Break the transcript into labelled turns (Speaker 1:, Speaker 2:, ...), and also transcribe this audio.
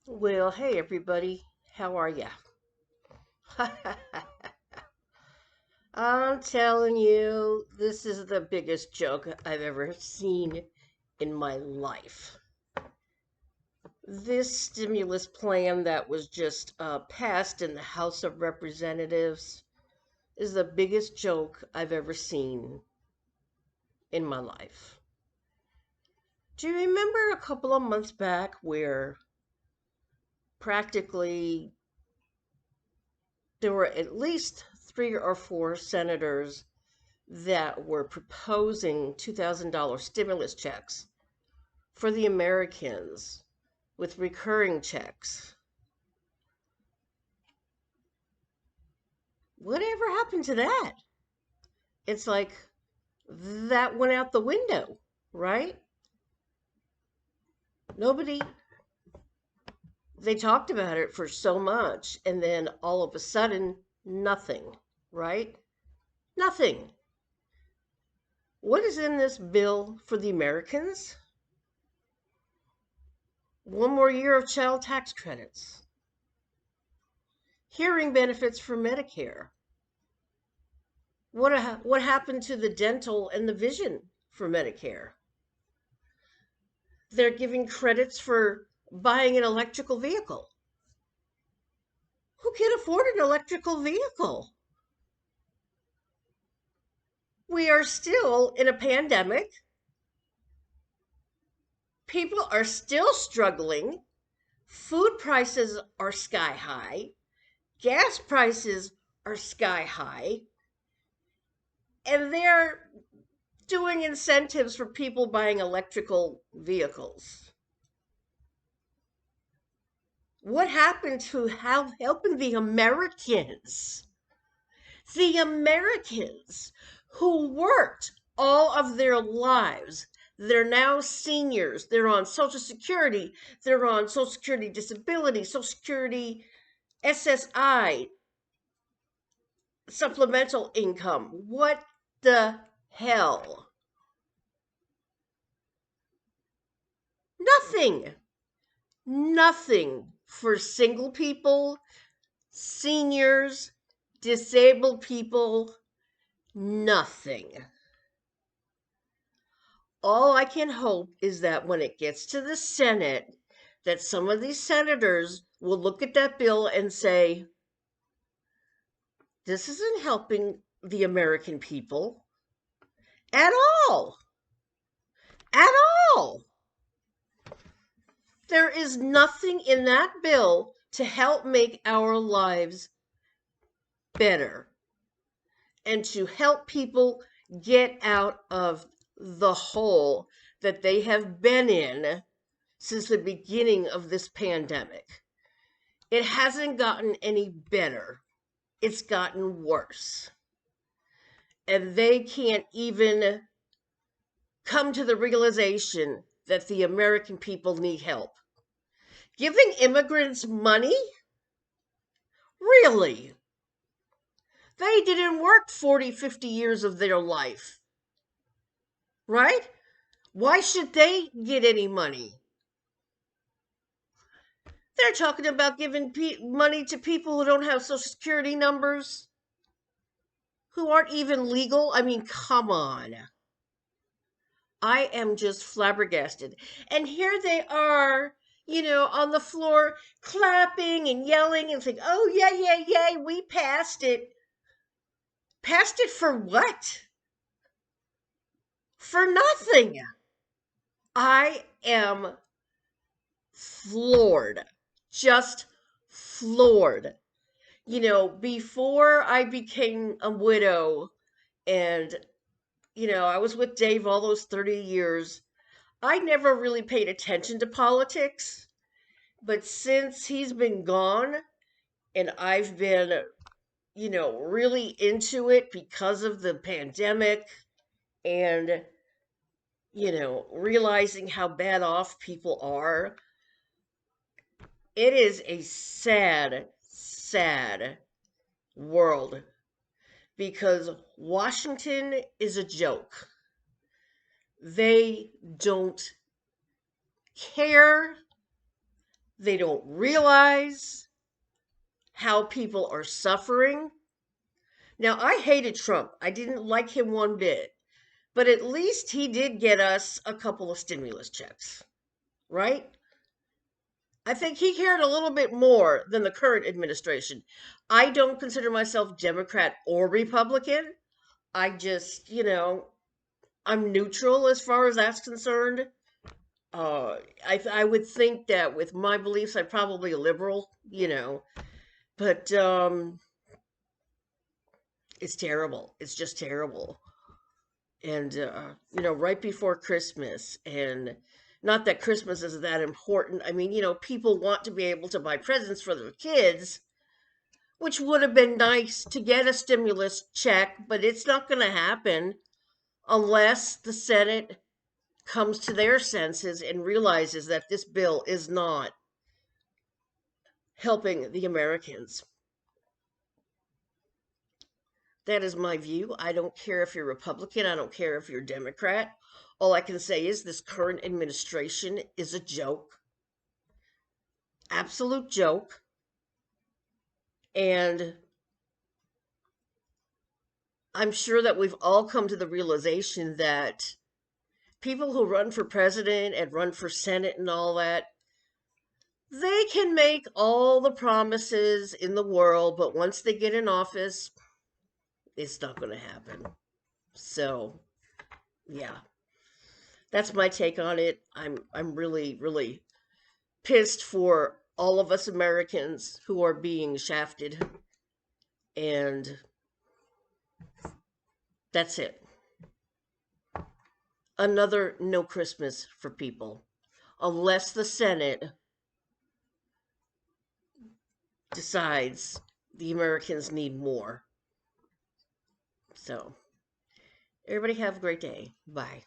Speaker 1: Well, hey everybody, how are ya? I'm telling you, this is the biggest joke I've ever seen in my life. This stimulus plan that was just passed in the House of Representatives is the biggest joke I've ever seen in my life. Do you remember a couple of months back where practically there were at least three or four senators that were proposing $2,000 stimulus checks for the Americans with recurring checks? Whatever happened to that? It's like that went out the window, right? Nobody, they talked about it for so much, and then all of a sudden, nothing, right? Nothing. What is in this bill for the Americans? One more year of child tax credits, hearing benefits for Medicare. What happened to the dental and the vision for Medicare? They're giving credits for buying an electrical vehicle. Who can afford an electrical vehicle? We are still in a pandemic. People are still struggling. Food prices are sky high. Gas prices are sky high. And they're doing incentives for people buying electrical vehicles. What happened to helping the Americans? The Americans who worked all of their lives. They're now seniors. They're on Social Security. They're on Social Security Disability, Social Security SSI, supplemental income. What the hell? Nothing. Nothing for single people, seniors, disabled people, nothing. All I can hope is that when it gets to the Senate, that some of these senators will look at that bill and say, this isn't helping the American people at all. At all. There is nothing in that bill to help make our lives better and to help people get out of the hole that they have been in since the beginning of this pandemic. It hasn't gotten any better. It's gotten worse. And they can't even come to the realization that the American people need help. Giving immigrants money? Really? They didn't work 40, 50 years of their life, right? Why should they get any money? They're talking about giving money to people who don't have social security numbers, who aren't even legal. I mean, come on. I am just flabbergasted. And here they are, on the floor clapping and yelling and saying, oh, yeah, yeah, yeah, we passed it. Passed it for what? For nothing. I am floored. Just floored. Before I became a widow and, I was with Dave all those 30 years, I never really paid attention to politics. But since he's been gone and I've been, really into it because of the pandemic and, realizing how bad off people are, it is a sad, sad world because Washington is a joke. They don't care. They don't realize how people are suffering. Now, I hated Trump. I didn't like him one bit. But at least he did get us a couple of stimulus checks, right? I think he cared a little bit more than the current administration. I don't consider myself Democrat or Republican. I just, I'm neutral as far as that's concerned. I would think that with my beliefs, I'm probably a liberal, but it's terrible. It's just terrible. And right before Christmas, and not that Christmas is that important. I mean, people want to be able to buy presents for their kids, which would have been nice to get a stimulus check, but it's not going to happen unless the Senate comes to their senses and realizes that this bill is not helping the Americans. That is my view. I don't care if you're Republican, I don't care if you're Democrat. All I can say is this current administration is a joke, absolute joke. And I'm sure that we've all come to the realization that people who run for president and run for Senate and all that, they can make all the promises in the world, but once they get in office, it's not going to happen. So, yeah, that's my take on it. I'm really really pissed for all of us Americans who are being shafted, and that's it. Another no Christmas for people unless the Senate decides the Americans need more. So, everybody have a great day. Bye.